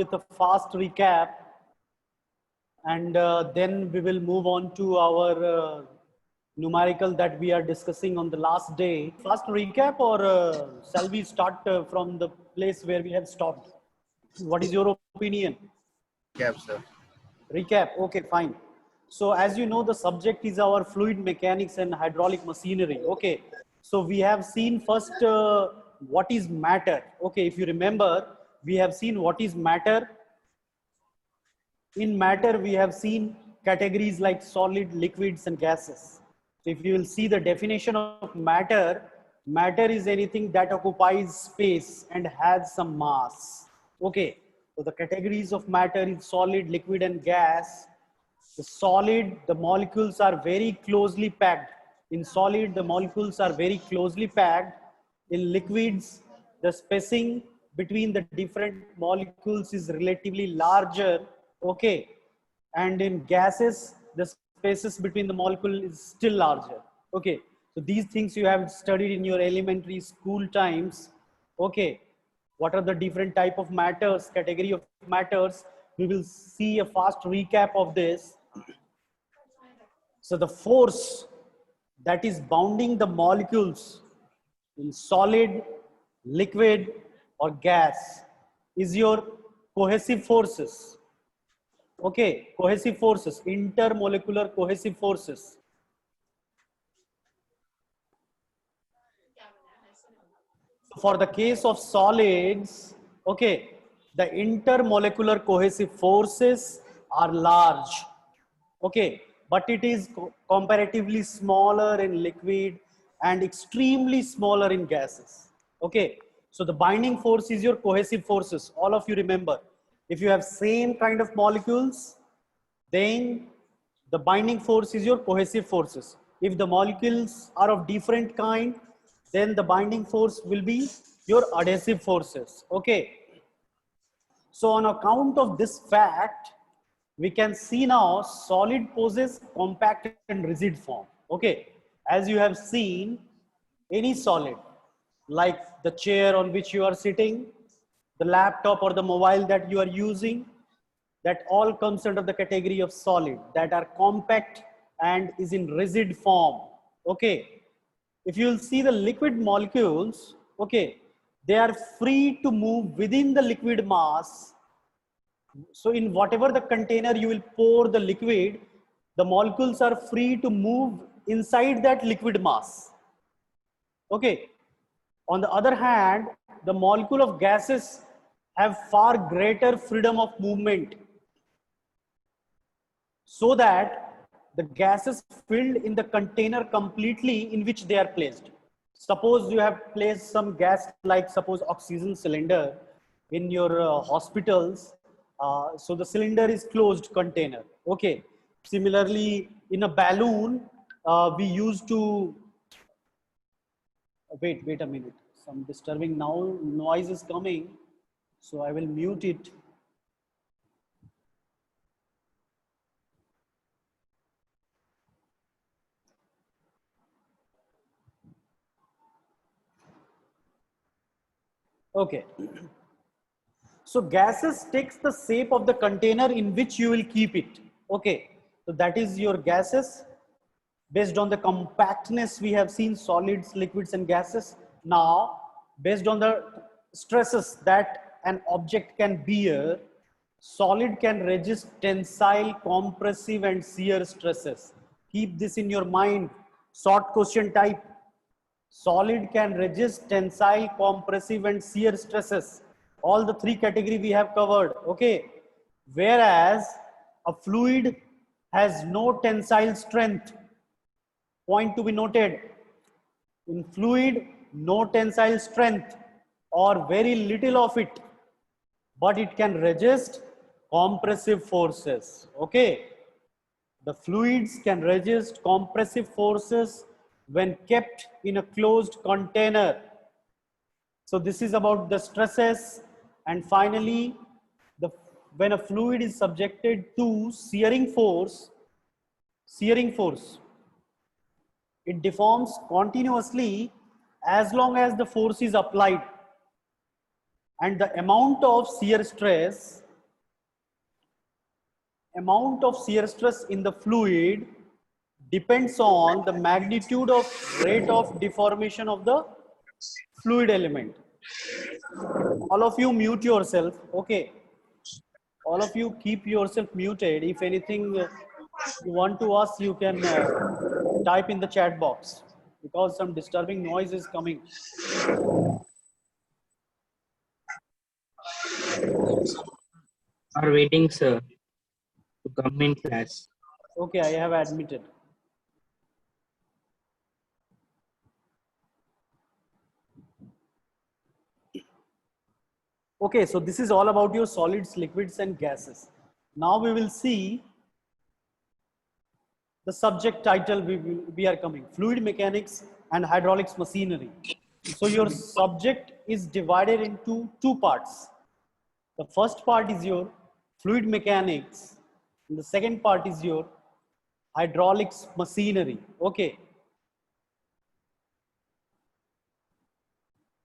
with a fast recap, and then we will move on to our numerical that we are discussing on the last day. Fast recap, or shall we start from the place where we have stopped? What is your opinion? Recap, sir. Recap. Okay, fine. So as you know, the subject is our fluid mechanics and hydraulic machinery. Okay. So we have seen first what is matter. Okay, if you remember, we have seen what is matter. In matter, we have seen categories like solid, liquids, and gases. So if you will see the definition of matter, matter is anything that occupies space and has some mass. Okay, so the categories of matter is solid, liquid, and gas. The solid, the molecules are very closely packed. In solid, the molecules are very closely packed. In liquids, the spacing between the different molecules is relatively larger. Okay, and in gases, the spaces between the molecule is still larger. Okay, so these things you have studied in your elementary school times. Okay, what are the different type of matters, category of matters? We will see a fast recap of this. So the force that is bounding the molecules in solid, liquid, or gas is your cohesive forces. Okay, cohesive forces, intermolecular cohesive forces. For the case of solids, okay, the intermolecular cohesive forces are large. Okay, but it is comparatively smaller in liquid and extremely smaller in gases. Okay, so the binding force is your cohesive forces. All of you remember, if you have same kind of molecules, then the binding force is your cohesive forces. If the molecules are of different kind, then the binding force will be your adhesive forces. Okay, so on account of this fact, we can see now solid poses compact and rigid form. Okay, as you have seen, any solid like the chair on which you are sitting, the laptop or the mobile that you are using, that all comes under the category of solid that are compact and is in rigid form. Okay, if you will see the liquid molecules, okay, they are free to move within the liquid mass. So in whatever the container you will pour the liquid, the molecules are free to move inside that liquid mass. Okay. On the other hand, the molecule of gases have far greater freedom of movement, so that the gases filled in the container completely in which they are placed. Suppose you have placed some gas, like suppose oxygen cylinder in your hospitals. So the cylinder is closed container. Okay. Similarly, in a balloon, we used to wait a minute. Some disturbing now noise is coming, so I will mute it. Okay. So gases takes the shape of the container in which you will keep it. Okay. So that is your gases. Based on the compactness, we have seen solids, liquids, and gases. Now, based on the stresses that an object can bear, solid can resist tensile, compressive, and shear stresses. Keep this in your mind. Short question type. Solid can resist tensile, compressive, and shear stresses. All the three categories we have covered. Okay. Whereas a fluid has no tensile strength. Point to be noted. In fluid, no tensile strength or very little of it, but it can resist compressive forces. Okay. The fluids can resist compressive forces when kept in a closed container. So this is about the stresses. And finally, when a fluid is subjected to shearing force, it deforms continuously as long as the force is applied, and the amount of shear stress amount of shear stress in the fluid depends on the magnitude of rate of deformation of the fluid element. All of you mute yourself. Okay. All of you keep yourself muted. If anything you want to ask, you can type in the chat box because some disturbing noise is coming. Are waiting, sir, to come in class. Okay, I have admitted. Okay, so this is all about your solids, liquids, and gases. Now we will see the subject title we are coming, fluid mechanics and hydraulics machinery. So your subject is divided into two parts. The first part is your fluid mechanics and the second part is your hydraulics machinery. Okay.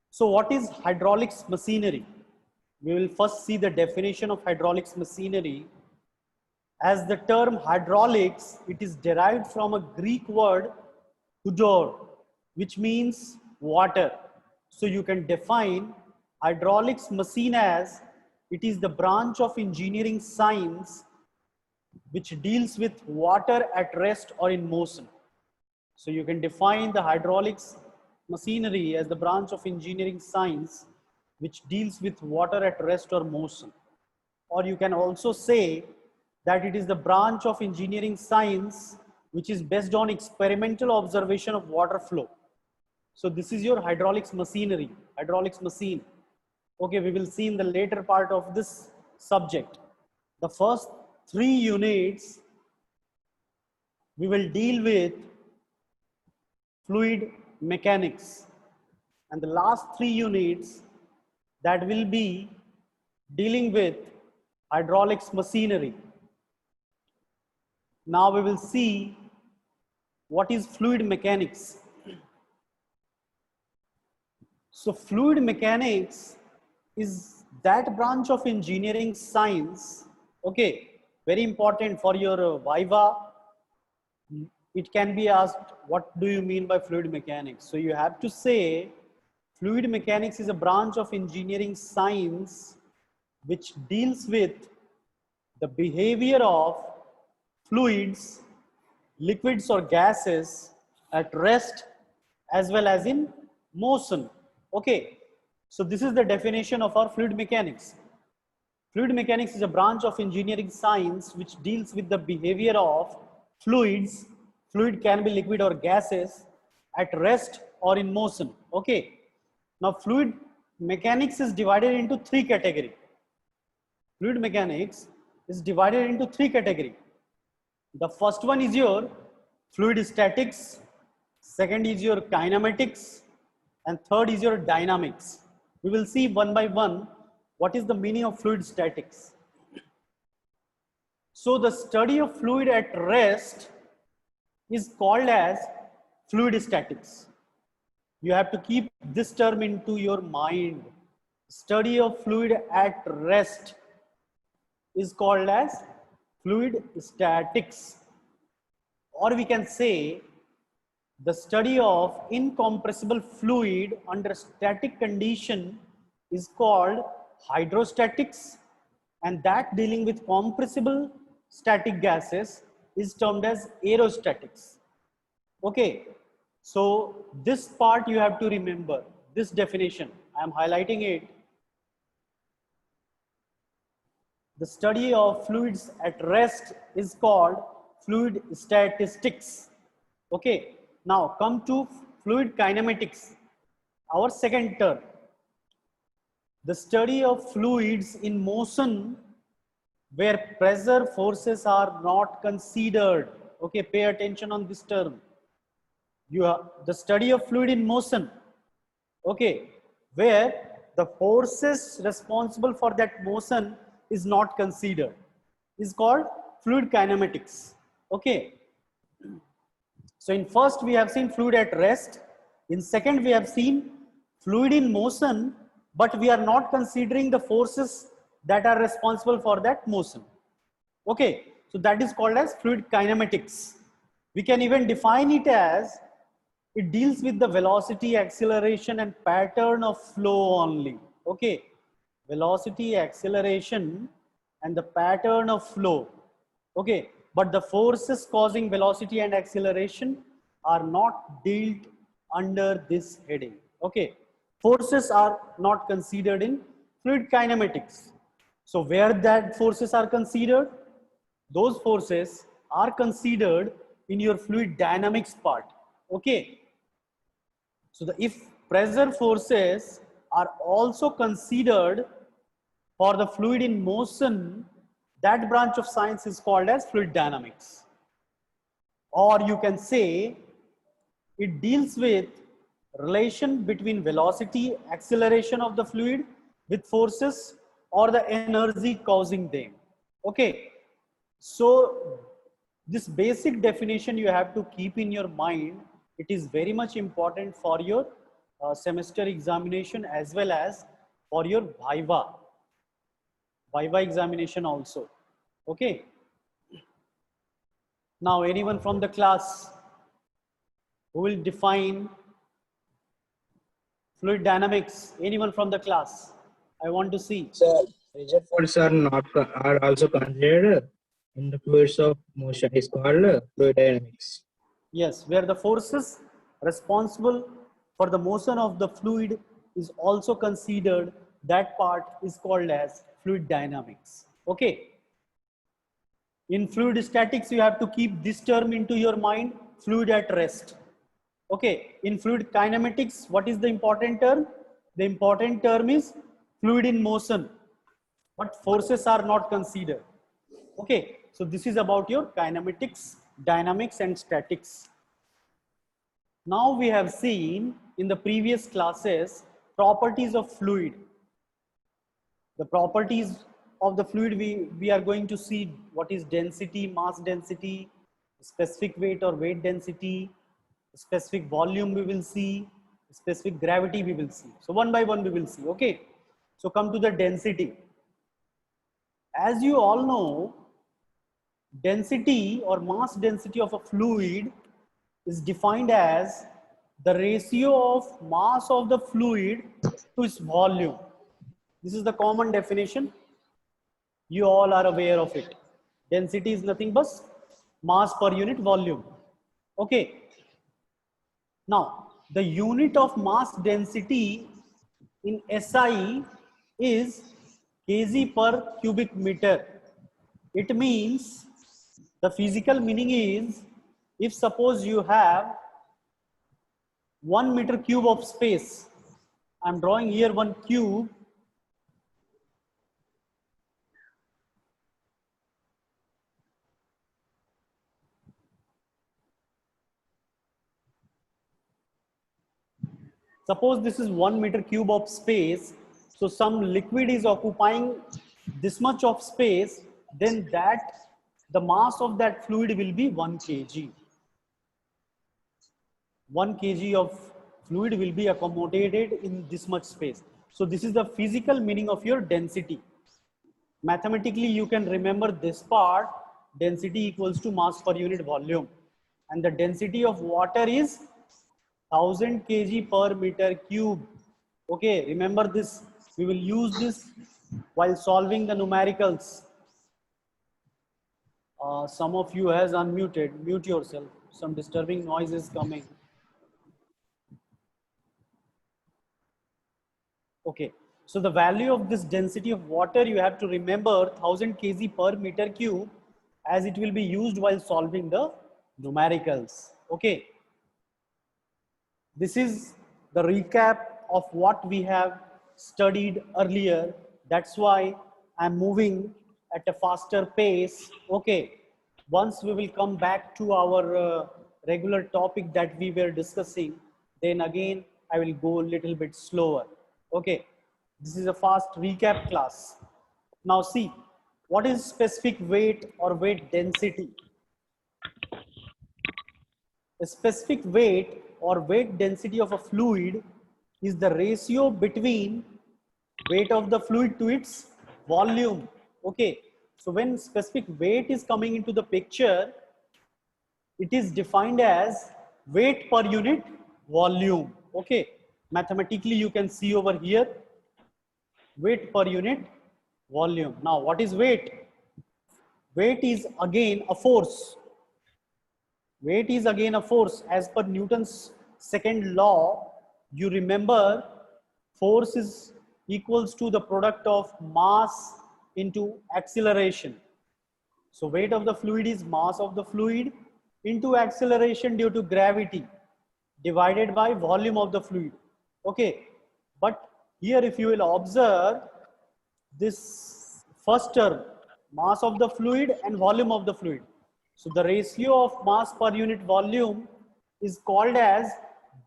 So what is hydraulics machinery? We will first see the definition of hydraulics machinery. As the term hydraulics, it is derived from a Greek word hudor, which means water. So you can define hydraulics machine as it is the branch of engineering science which deals with water at rest or in motion. So you can define the hydraulics machinery as the branch of engineering science which deals with water at rest or motion. Or you can also say that it is the branch of engineering science which is based on experimental observation of water flow. So this is your hydraulics machinery, hydraulics machine. Okay, we will see in the later part of this subject. The first 3 units we will deal with fluid mechanics, and the last 3 units that will be dealing with hydraulics machinery. Now we will see what is fluid mechanics. So fluid mechanics is that branch of engineering science, okay, very important for your Viva. It can be asked, what do you mean by fluid mechanics? So you have to say, fluid mechanics is a branch of engineering science which deals with the behavior of fluids, liquids or gases at rest as well as in motion. Okay, so this is the definition of our fluid mechanics. Fluid mechanics is a branch of engineering science which deals with the behavior of fluids. Fluid can be liquid or gases at rest or in motion. Okay, now fluid mechanics is divided into 3 categories. Fluid mechanics is divided into 3 categories. The first one is your fluid statics, second is your kinematics, and third is your dynamics. We will see one by one what is the meaning of fluid statics. So the study of fluid at rest is called as fluid statics. You have to keep this term into your mind. Study of fluid at rest is called as fluid statics. Or we can say the study of incompressible fluid under static condition is called hydrostatics, and that dealing with compressible static gases is termed as aerostatics. Okay, so this part you have to remember, this definition, I am highlighting it. The study of fluids at rest is called fluid statistics. Okay, now come to fluid kinematics, our second term. The study of fluids in motion where pressure forces are not considered. Okay, pay attention on this term. You have the study of fluid in motion, okay, where the forces responsible for that motion is not considered, is called fluid kinematics. Okay, so in first we have seen fluid at rest, in second we have seen fluid in motion, but we are not considering the forces that are responsible for that motion. Okay, So that is called as fluid kinematics. We can even define it as it deals with the velocity, acceleration, and pattern of flow only. Okay, velocity, acceleration, and the pattern of flow. Okay, but the forces causing velocity and acceleration are not dealt under this heading. Okay, forces are not considered in fluid kinematics. So where that forces are considered, those forces are considered in your fluid dynamics part. Okay, so if pressure forces are also considered for the fluid in motion, that branch of science is called as fluid dynamics. Or you can say it deals with relation between velocity, acceleration of the fluid with forces or the energy causing them. Okay, so this basic definition you have to keep in your mind. It is very much important for your semester examination as well as for your viva examination also. Okay, now anyone from the class who will define fluid dynamics? Anyone from the class? I want to see. So rigid forces are not are also considered in the fluids of motion. Is called fluid dynamics. Yes, where the forces responsible for the motion of the fluid is also considered, that part is called as fluid dynamics. Okay. In fluid statics, you have to keep this term into your mind, fluid at rest. Okay. In fluid kinematics, what is the important term? The important term is fluid in motion, but forces are not considered. Okay. So this is about your kinematics, dynamics, and statics. Now we have seen in the previous classes properties of fluid. The properties of the fluid, we are going to see what is density, mass density, specific weight or weight density, specific volume we will see, specific gravity we will see. So one by one we will see. Okay. So come to the density. As you all know, density or mass density of a fluid is defined as the ratio of mass of the fluid to its volume. This is the common definition. You all are aware of it. Density is nothing but mass per unit volume. Okay. Now, the unit of mass density in SI is kg per cubic meter. It means the physical meaning is, if suppose you have 1 meter cube of space, I'm drawing here one cube. Suppose this is 1 meter cube of space. So some liquid is occupying this much of space, then that the mass of that fluid will be 1 kg. 1 kg of fluid will be accommodated in this much space. So this is the physical meaning of your density. Mathematically, you can remember this part, density equals to mass per unit volume. And the density of water is 1000 kg per meter cube. Okay, remember this. We will use this while solving the numericals. Some of you has unmuted. Mute yourself. Some disturbing noise is coming. Okay, so the value of this density of water, you have to remember 1000 kg per meter cube, as it will be used while solving the numericals. Okay, this is the recap of what we have studied earlier. That's why I'm moving at a faster pace. Okay, once we will come back to our regular topic that we were discussing, then again I will go a little bit slower. Okay, this is a fast recap class. Now see, what is specific weight or weight density? A specific weight or weight density of a fluid is the ratio between weight of the fluid to its volume. Okay, So when specific weight is coming into the picture, it is defined as weight per unit volume. Okay, mathematically you can see over here weight per unit volume. Now what is weight? Weight is again a force. Weight is again a force. As per Newton's second law, you remember force is equals to the product of mass into acceleration. So weight of the fluid is mass of the fluid into acceleration due to gravity divided by volume of the fluid. Okay, but here if you will observe this first term, mass of the fluid and volume of the fluid. So the ratio of mass per unit volume is called as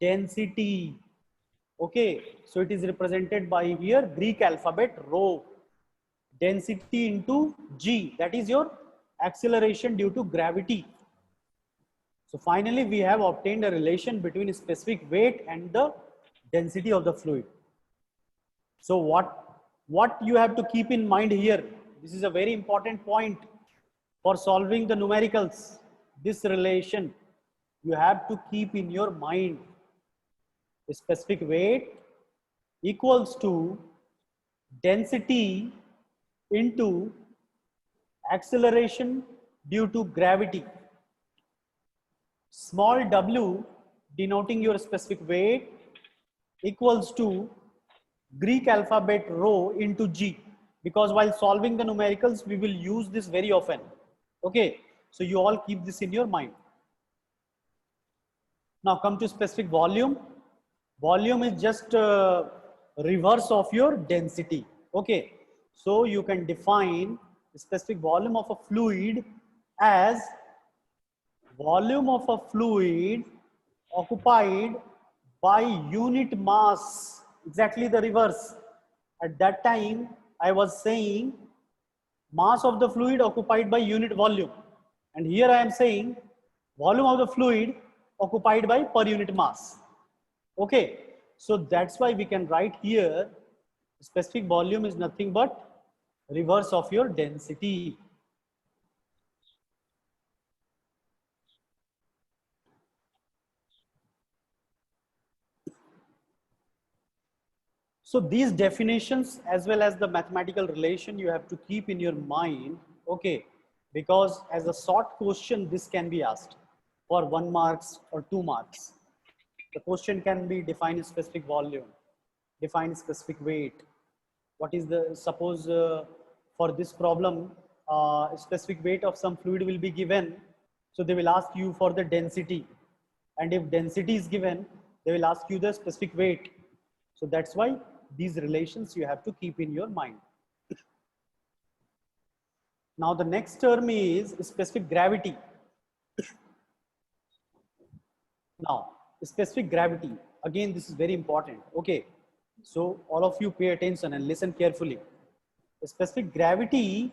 density. Okay, so it is represented by here Greek alphabet rho. Density into g, that is your acceleration due to gravity. So finally we have obtained a relation between specific weight and the density of the fluid. So what you have to keep in mind here, this is a very important point for solving the numericals. This relation you have to keep in your mind. Specific weight equals to density into acceleration due to gravity. Small w denoting your specific weight equals to Greek alphabet rho into g, because while solving the numericals we will use this very often. Okay, so you all keep this in your mind. Now come to specific volume. Volume is just reverse of your density. Okay, so you can define the specific volume of a fluid as volume of a fluid occupied by unit mass. Exactly the reverse. At that time I was saying mass of the fluid occupied by unit volume, and here I am saying volume of the fluid occupied by per unit mass. Okay, so that's why we can write here specific volume is nothing but reverse of your density. So these definitions as well as the mathematical relation you have to keep in your mind. Okay, because as a short question this can be asked for 1 marks or 2 marks. The question can be define specific volume, define specific weight. What is the, suppose for this problem, specific weight of some fluid will be given. So they will ask you for the density. And if density is given, they will ask you the specific weight. So that's why these relations you have to keep in your mind. Now the next term is specific gravity. Now, specific gravity, again, this is very important. Okay, so all of you pay attention and listen carefully. Specific gravity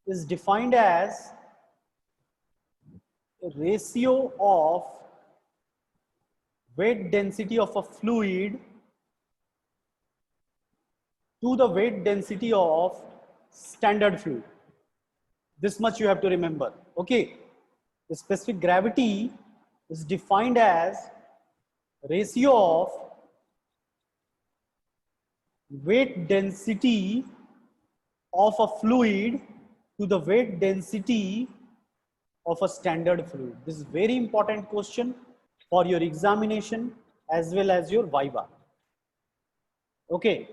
is defined as a ratio of weight density of a fluid to the weight density of standard fluid. This much you have to remember. Okay, the specific gravity is defined as ratio of weight density of a fluid to the weight density of a standard fluid. This is very important question for your examination as well as your viva. Okay,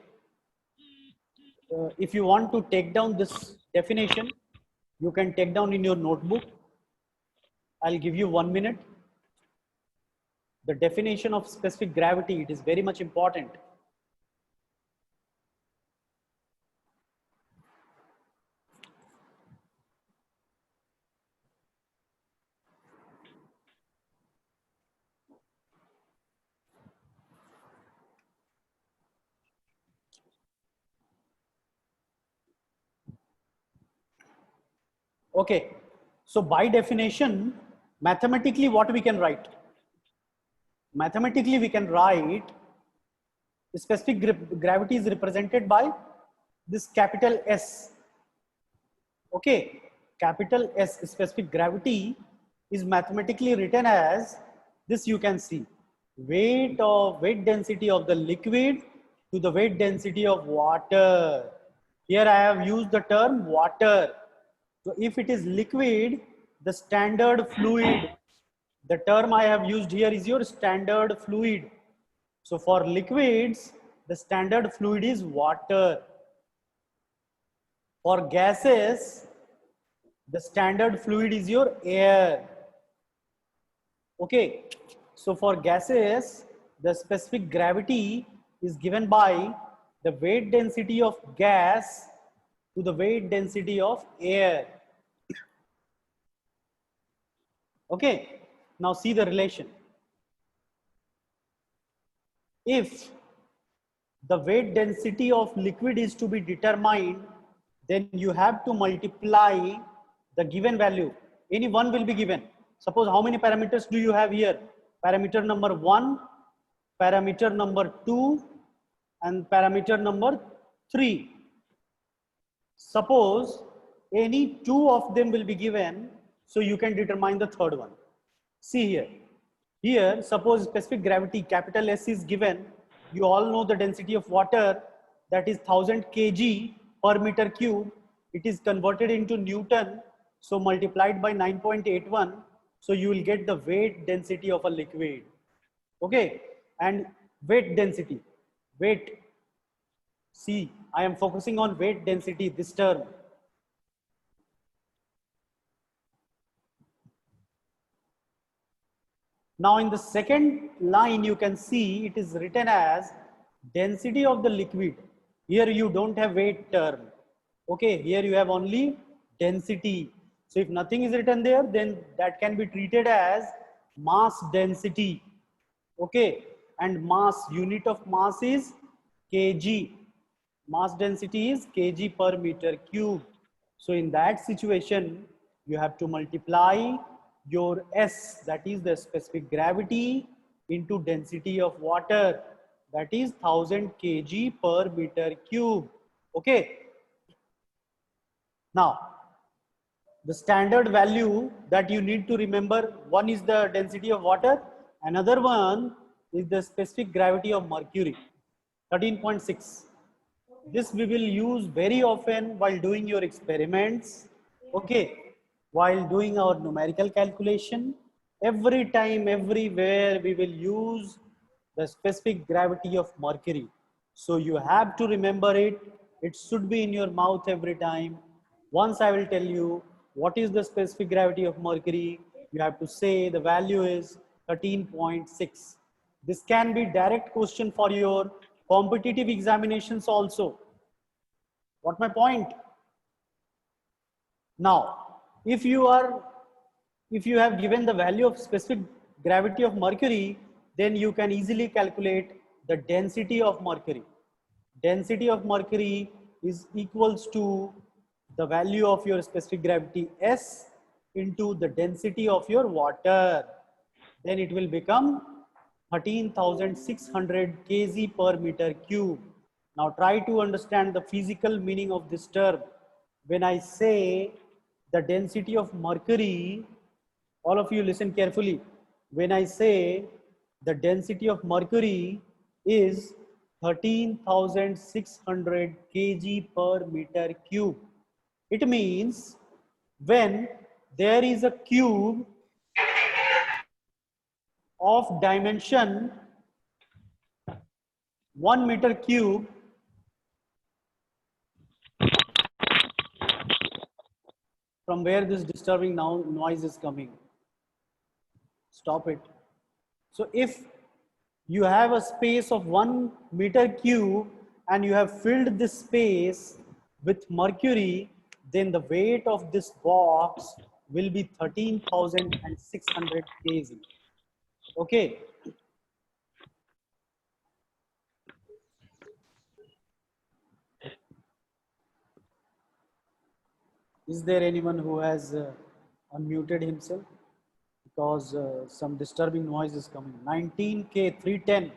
if you want to take down this definition, you can take down in your notebook. I'll give you 1 minute. The definition of specific gravity, it is very much important. Okay, so by definition, mathematically what we can write? Mathematically we can write specific gravity is represented by this capital S. Okay, capital S specific gravity is mathematically written as this. You can see weight density of the liquid to the weight density of water. Here I have used the term water. So if it is liquid, the standard fluid, the term I have used here is your standard fluid. So for liquids, the standard fluid is water. For gases, the standard fluid is your air. Okay. So for gases, the specific gravity is given by the weight density of gas to the weight density of air. Okay. Now see the relation. If the weight density of liquid is to be determined, then you have to multiply the given value. Any one will be given. Suppose how many parameters do you have here? Parameter number 1, parameter number 2, and parameter number 3. Suppose any two of them will be given, so you can determine the third one. See here. Here, suppose specific gravity capital S is given. You all know the density of water, that is 1000 kg per meter cube. It is converted into Newton, so multiplied by 9.81. So you will get the weight density of a liquid. Okay, and weight density. Weight. See, I am focusing on weight density, this term. Now in the second line, you can see it is written as density of the liquid. Here you don't have weight term. Okay, here you have only density. So if nothing is written there, then that can be treated as mass density. Okay, and mass, unit of mass is kg. Mass density is kg per meter cube. So in that situation, you have to multiply your S, that is the specific gravity, into density of water, that is 1000 kg per meter cube. Okay. Now, the standard value that you need to remember, one is the density of water, another one is the specific gravity of mercury, 13.6. This we will use very often while doing your experiments. Okay, while doing our numerical calculation, every time, everywhere we will use the specific gravity of mercury. So you have to remember it. It should be in your mouth every time. Once I will tell you what is the specific gravity of mercury, you have to say the value is 13.6. This can be direct question for your competitive examinations also. What my point? Now, if you have given the value of specific gravity of mercury, then you can easily calculate the density of mercury. Density of mercury is equals to the value of your specific gravity S into the density of your water. Then it will become 13,600 kg per meter cube. Now try to understand the physical meaning of this term. When I say the density of mercury, all of you listen carefully. When I say the density of mercury is 13,600 kg per meter cube, it means when there is a cube of dimension 1 meter cube, from where this disturbing noise is coming. Stop it. So if you have a space of 1 meter cube and you have filled this space with mercury, then the weight of this box will be 13,600 kg. Okay. Is there anyone who has unmuted himself? Because some disturbing noise is coming. 19K 310.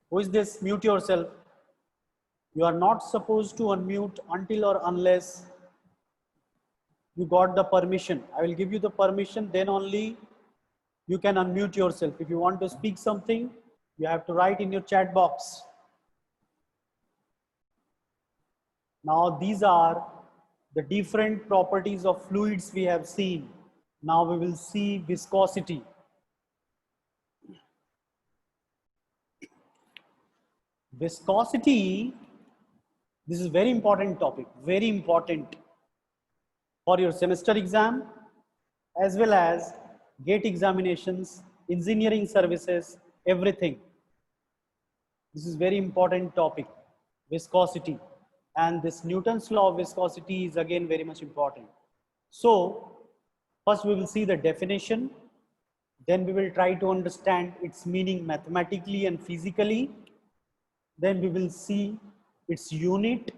Who is this? Mute yourself. You are not supposed to unmute until or unless You got the permission. I will give you the permission, then only you can unmute yourself. If you want to speak something, you have to write in your chat box. Now these are the different properties of fluids we have seen. Now we will see viscosity. Viscosity, this is very important topic, very important for your semester exam as well as gate examinations, engineering services, everything. This is very important topic, viscosity. And this Newton's law of viscosity is again very much important. So first we will see the definition, then we will try to understand its meaning mathematically and physically. Then we will see its unit,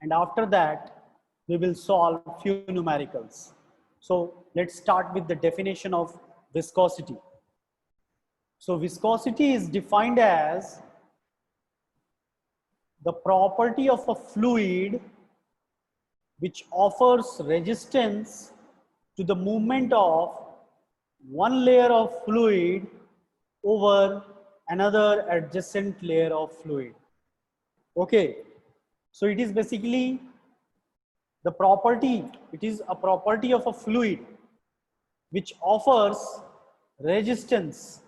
and after that we will solve few numericals. So let's start with the definition of viscosity. So viscosity is defined as the property of a fluid which offers resistance to the movement of one layer of fluid over another adjacent layer of fluid. Okay, so it is basically the property, it is a property of a fluid which offers resistance,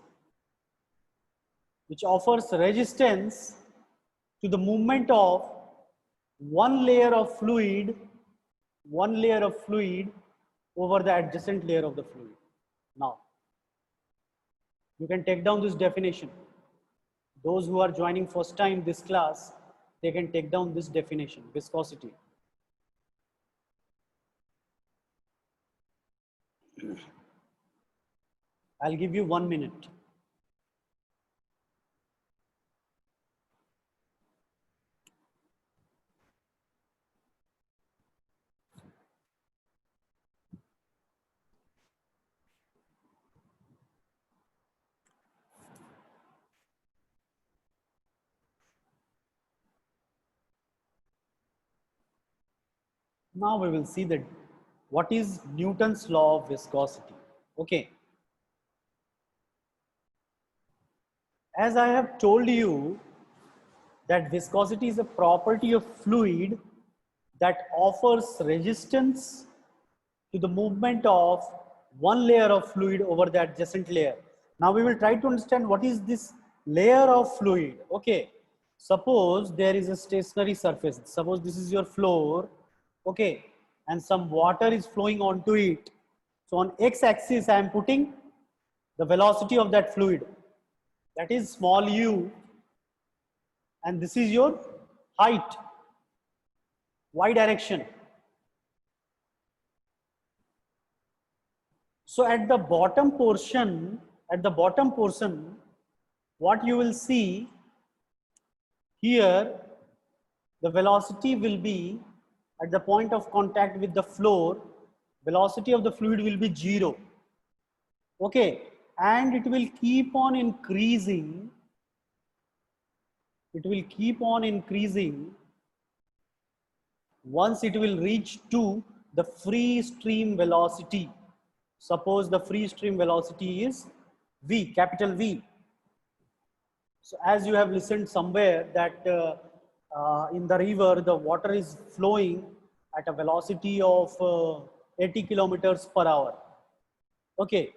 to the movement of one layer of fluid over the adjacent layer of the fluid. Now, you can take down this definition. Those who are joining first time this class, they can take down this definition, viscosity. I'll give you 1 minute. Now we will see that what is Newton's law of viscosity. Okay. As I have told you that viscosity is a property of fluid that offers resistance to the movement of one layer of fluid over the adjacent layer. Now we will try to understand what is this layer of fluid. Okay. Suppose there is a stationary surface. Suppose this is your floor. Okay, and some water is flowing onto it. So on x-axis I am putting the velocity of that fluid, that is small u, and this is your height, y direction. So at the bottom portion, what you will see here, the velocity will be at the point of contact with the floor, velocity of the fluid will be 0. Okay, and it will keep on increasing. It will keep on increasing once it will reach to the free stream velocity. Suppose the free stream velocity is V, capital V. So as you have listened somewhere that in the river, the water is flowing at a velocity of 80 kilometers per hour. Okay,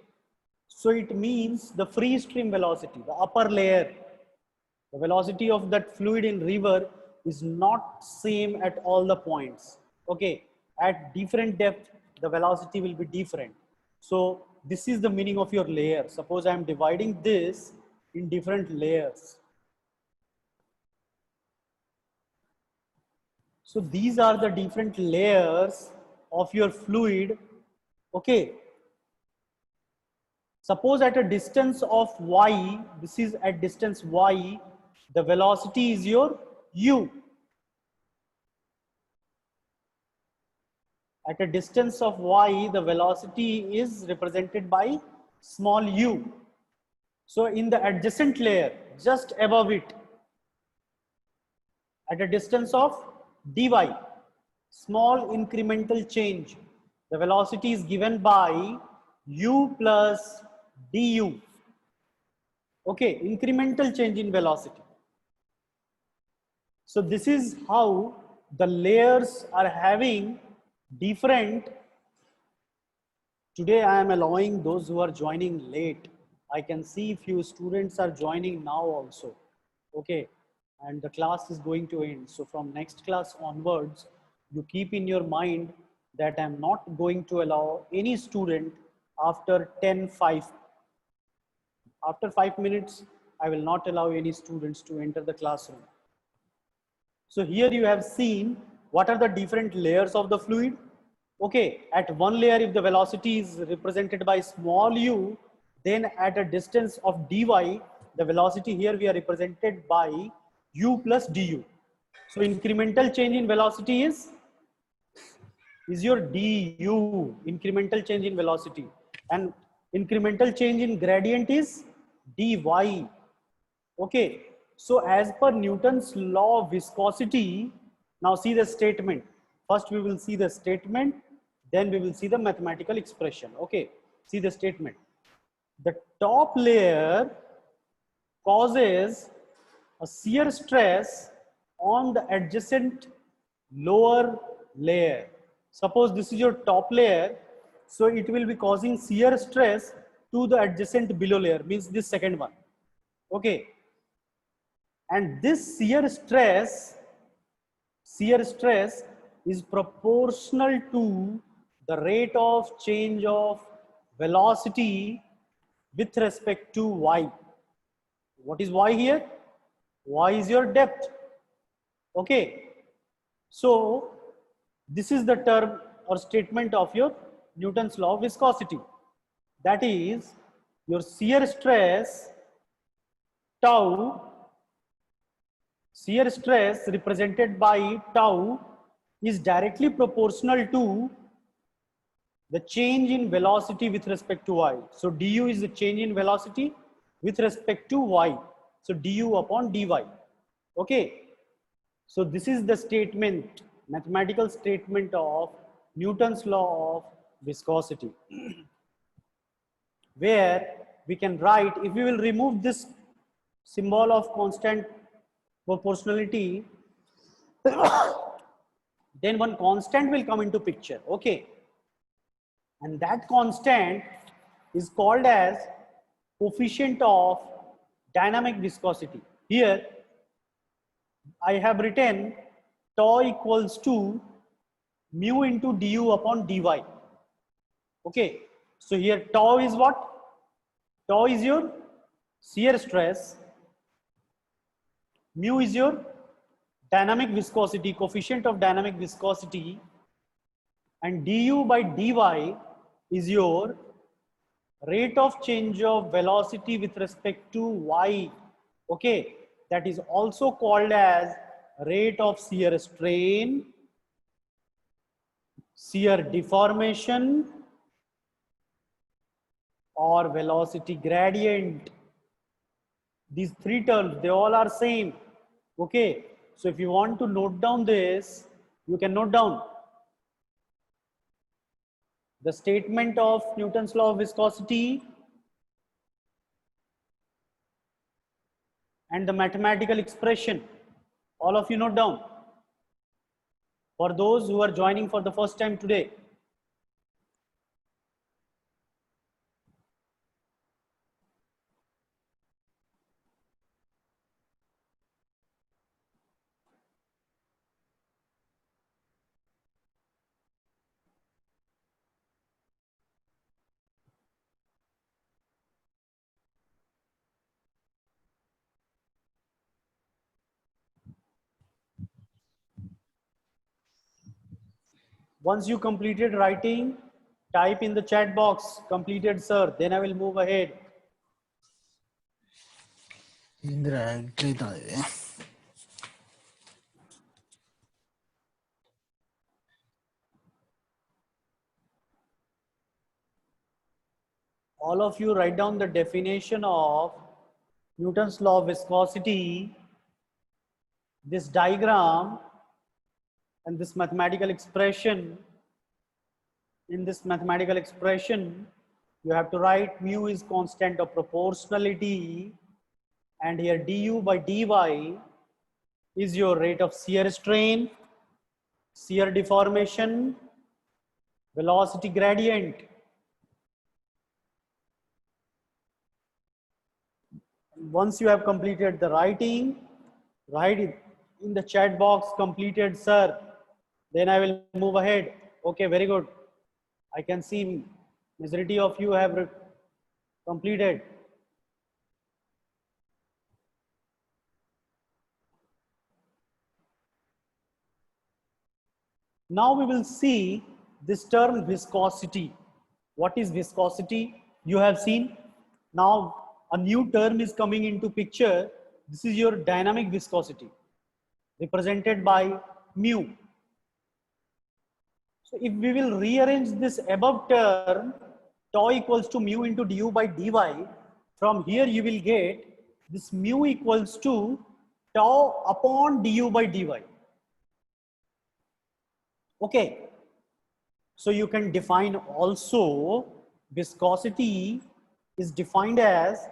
so it means the free stream velocity, the upper layer, the velocity of that fluid in river is not same at all the points. Okay, at different depth, the velocity will be different. So this is the meaning of your layer. Suppose I am dividing this in different layers. So these are the different layers of your fluid. Okay. Suppose at a distance of y, this is at distance y, the velocity is your u. At a distance of y, the velocity is represented by small u. So in the adjacent layer, just above it, at a distance of dy, small incremental change, The velocity is given by u plus du. Okay, incremental change in velocity. So this is how the layers are having different. Today I am allowing those who are joining late. I can see few students are joining now also. Okay, and the class is going to end. So from next class onwards, you keep in your mind that I'm not going to allow any student after 10:05. After 5 minutes, I will not allow any students to enter the classroom. So here you have seen what are the different layers of the fluid. Okay, at one layer, if the velocity is represented by small u, then at a distance of dy, the velocity here we are represented by u plus du. So incremental change in velocity is your du, incremental change in velocity, and incremental change in gradient is dy. Okay, so as per Newton's law of viscosity, now see the statement. First we will see the statement, then we will see the mathematical expression. Okay, see the statement. The top layer causes a shear stress on the adjacent lower layer. Suppose this is your top layer, so it will be causing shear stress to the adjacent below layer, means this second one. Okay, and this shear stress is proportional to the rate of change of velocity with respect to y. What is y here? Y is your depth. Okay, so this is the term or statement of your Newton's law of viscosity. That is, your shear stress tau, shear stress represented by tau is directly proportional to the change in velocity with respect to y. So du is the change in velocity with respect to y. So du upon dy. Okay. So this is the statement, mathematical statement of Newton's law of viscosity, where we can write, if we will remove this symbol of constant proportionality, then one constant will come into picture. Okay, and that constant is called as coefficient of dynamic viscosity. Here I have written tau equals to mu into du upon dy. Okay, so here tau is what? Tau is your shear stress, mu is your dynamic viscosity, coefficient of dynamic viscosity, and du by dy is your rate of change of velocity with respect to y. Okay, that is also called as rate of shear strain, shear deformation, or velocity gradient. These three terms, they all are same. Okay, so if you want to note down this, you can note down the statement of Newton's law of viscosity and the mathematical expression. All of you note down. For those who are joining for the first time today, once you completed writing, type in the chat box, completed sir, then I will move ahead. All of you write down the definition of Newton's law of viscosity, this diagram, and this mathematical expression. in this mathematical expression, you have to write mu is constant of proportionality, and here du by dy is your rate of shear strain, shear deformation, velocity gradient. Once you have completed the writing, write it in the chat box, completed, sir. Then I will move ahead. Okay, very good. I can see majority of you have completed. Now we will see this term viscosity. What is viscosity? You have seen. Now a new term is coming into picture. This is your dynamic viscosity, represented by mu. So if we will rearrange this above term, tau equals to mu into du by dy, from here you will get this mu equals to tau upon du by dy. Okay. So you can define also viscosity is defined as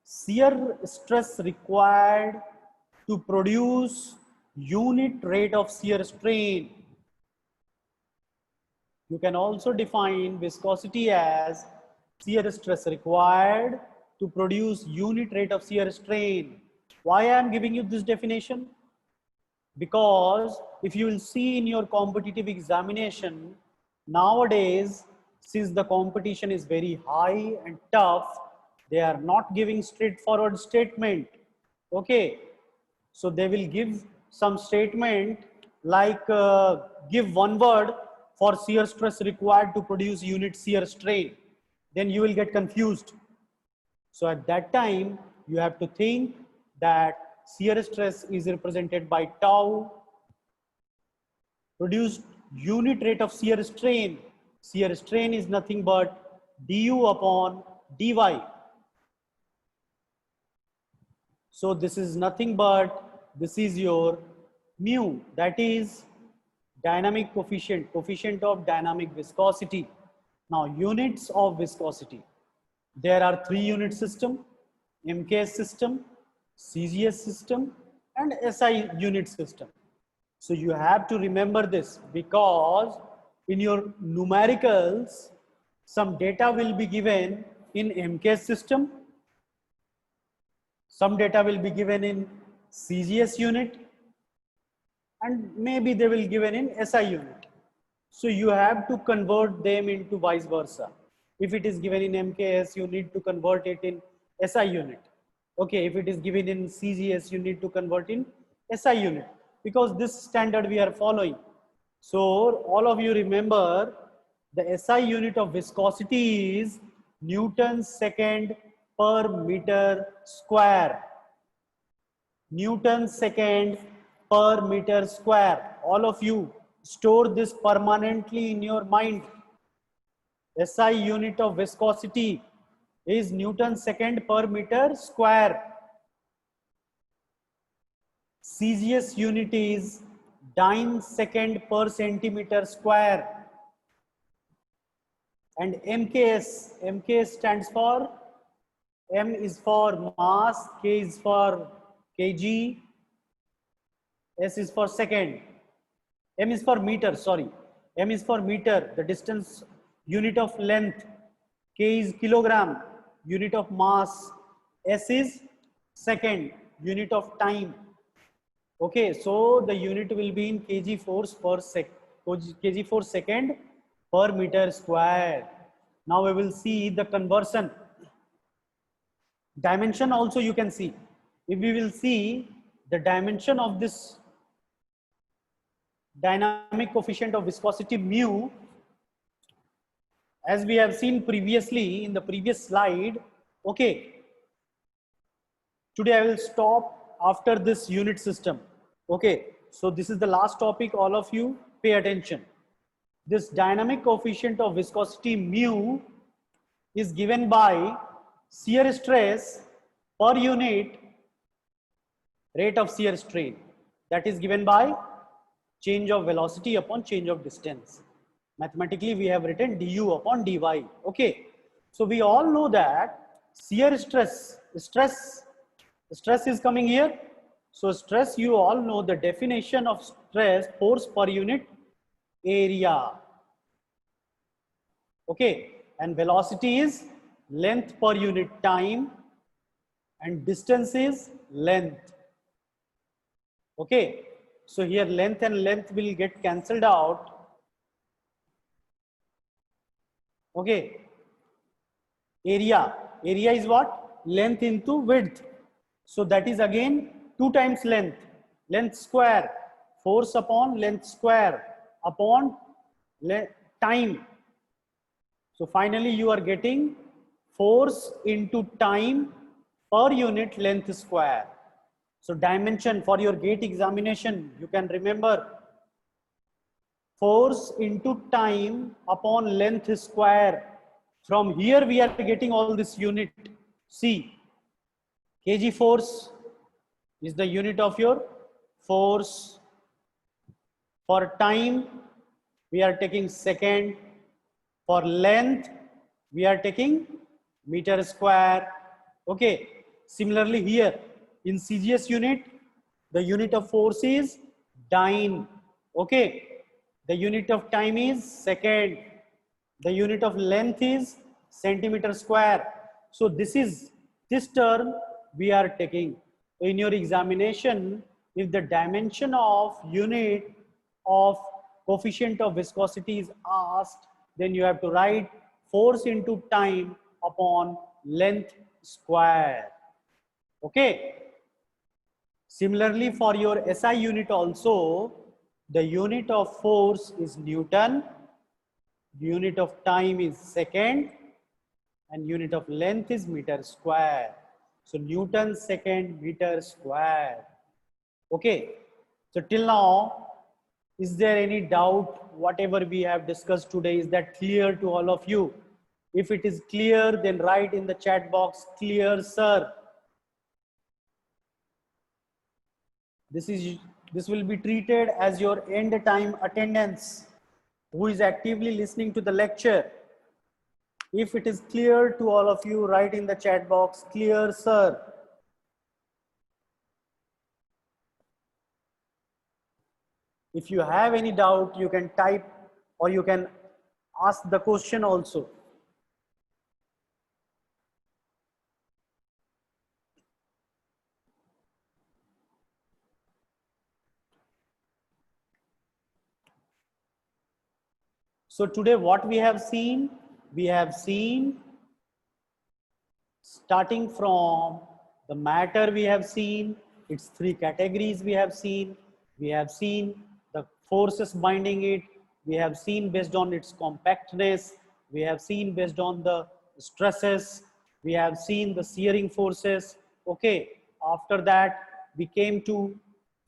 shear stress required to produce unit rate of shear strain. You can also define viscosity as shear stress required to produce unit rate of shear strain. Why I am giving you this definition? Because if you will see in your competitive examination, nowadays, since the competition is very high and tough, they are not giving straightforward statement. Okay, so they will give some statement like give one word for shear stress required to produce unit shear strain. Then you will get confused. So at that time, you have to think that shear stress is represented by tau, produced unit rate of shear strain. Shear strain is nothing but du upon dy. So this is nothing but, this is your mu, that is dynamic coefficient, coefficient of dynamic viscosity. Now units of viscosity. There are three unit system: MKS system, CGS system, and SI unit system. So you have to remember this, because in your numericals, some data will be given in MKS system, some data will be given in CGS unit, and maybe they will given in SI unit. So you have to convert them into vice versa. If it is given in MKS, you need to convert it in SI unit. Okay, if it is given in CGS, you need to convert in SI unit, because this standard we are following. So all of you remember, the SI unit of viscosity is Newton second per meter square. Newton second per meter square. All of you store this permanently in your mind. SI unit of viscosity is Newton second per meter square. CGS unit is dyne second per centimeter square. And MKS stands for, M is for mass, K is for kg, S is for second, M is for meter, sorry. M is for meter, the distance, unit of length. K is kilogram, unit of mass. S is second, unit of time. Okay, so the unit will be in kg force per sec, kg force second per meter square. Now we will see the conversion. Dimension also you can see. If we will see the dimension of this dynamic coefficient of viscosity mu, as we have seen previously in the previous slide. Okay, today I will stop after this unit system. Okay, so this is the last topic, all of you pay attention. This dynamic coefficient of viscosity mu is given by shear stress per unit rate of shear strain, that is given by change of velocity upon change of distance. Mathematically, we have written du upon dy. Okay. So we all know that shear stress is coming here. So stress, you all know the definition of stress, force per unit area. Okay. And velocity is length per unit time, and distance is length. Okay. So here length and length will get cancelled out. Okay. Area is what? Length into width. So that is again 2 times length square, force upon length square upon time. So finally you are getting force into time per unit length square. So dimension for your gate examination, you can remember force into time upon length square. From here we are getting all this unit. See, kg force is the unit of your force. For time, we are taking second. For length, we are taking meter square. Okay. Similarly here, in CGS unit, the unit of force is dyne. Okay. The unit of time is second. The unit of length is centimeter square. So this term we are taking. In your examination, if the dimension of unit of coefficient of viscosity is asked, then you have to write force into time upon length square. Okay. Similarly, for your SI unit also, the unit of force is Newton, unit of time is second, and unit of length is meter square. So Newton second meter square. Okay. So till now, is there any doubt? Whatever we have discussed today, is that clear to all of you? If it is clear, then write in the chat box, clear, sir. This will be treated as your end time attendance, who is actively listening to the lecture. If it is clear to all of you, write in the chat box, clear, sir. If you have any doubt, you can type or you can ask the question also. So today what we have seen starting from the matter, we have seen its 3 categories. We have seen the forces binding it. We have seen based on its compactness. We have seen based on the stresses. We have seen the shearing forces. Okay. After that, we came to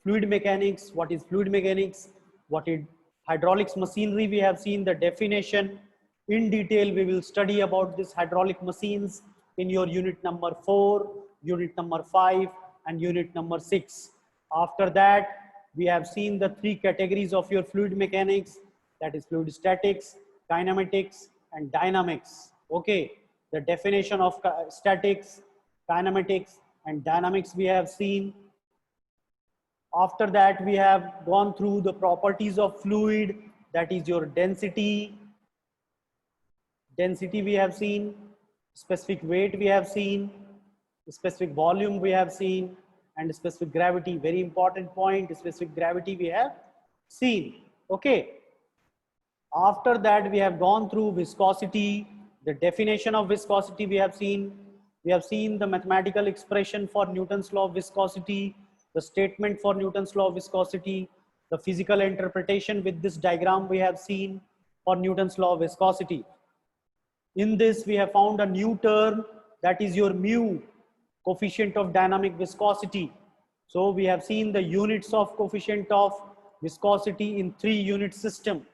fluid mechanics. What is fluid mechanics? What is hydraulics machinery? We have seen the definition in detail. We will study about this hydraulic machines in your unit number 4, unit number 5, and unit number 6. After that, we have seen the 3 categories of your fluid mechanics, that is fluid statics, kinematics, and dynamics. Okay, the definition of statics, kinematics, and dynamics we have seen. After that, we have gone through the properties of fluid, that is your density. Density we have seen, specific weight we have seen, specific volume we have seen, and specific gravity. Very important point, specific gravity we have seen. Okay. After that, we have gone through viscosity, the definition of viscosity we have seen. We have seen the mathematical expression for Newton's law of viscosity, the statement for Newton's law of viscosity, the physical interpretation with this diagram we have seen for Newton's law of viscosity. In this, we have found a new term, that is your mu, coefficient of dynamic viscosity. So we have seen the units of coefficient of viscosity in 3 unit system,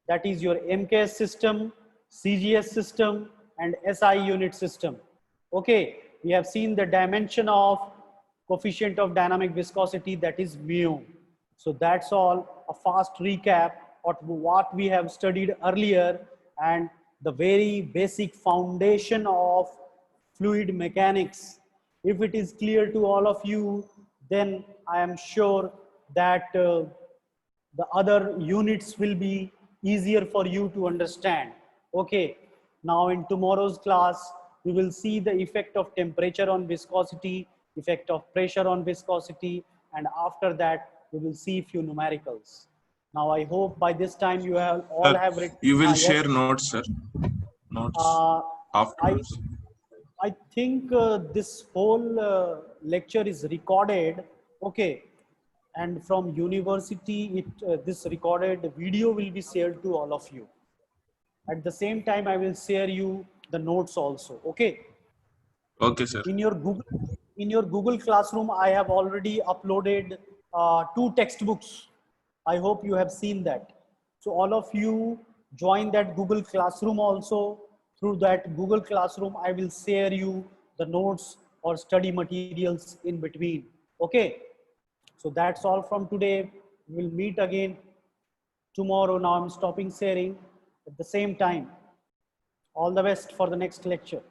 that is your MKS system, CGS system, and SI unit system. Okay, we have seen the dimension of coefficient of dynamic viscosity, that is mu. So that's all, a fast recap what we have studied earlier and the very basic foundation of fluid mechanics. If it is clear to all of you, then I am sure that the other units will be easier for you to understand. Okay, now in tomorrow's class, we will see the effect of temperature on viscosity, effect of pressure on viscosity, and after that, we will see few numericals. Now, I hope by this time you have all have written. You will Yes. share notes, sir. Notes Uh, I afterwards. I think this whole lecture is recorded. Okay, and from university, this recorded video will be shared to all of you. At the same time, I will share you the notes also. Okay. Okay, sir. In your Google Classroom, I have already uploaded 2 textbooks. I hope you have seen that. So all of you join that Google Classroom also. Through that Google Classroom, I will share you the notes or study materials in between. Okay. So that's all from today. We'll meet again tomorrow. Now I'm stopping sharing at the same time. All the best for the next lecture.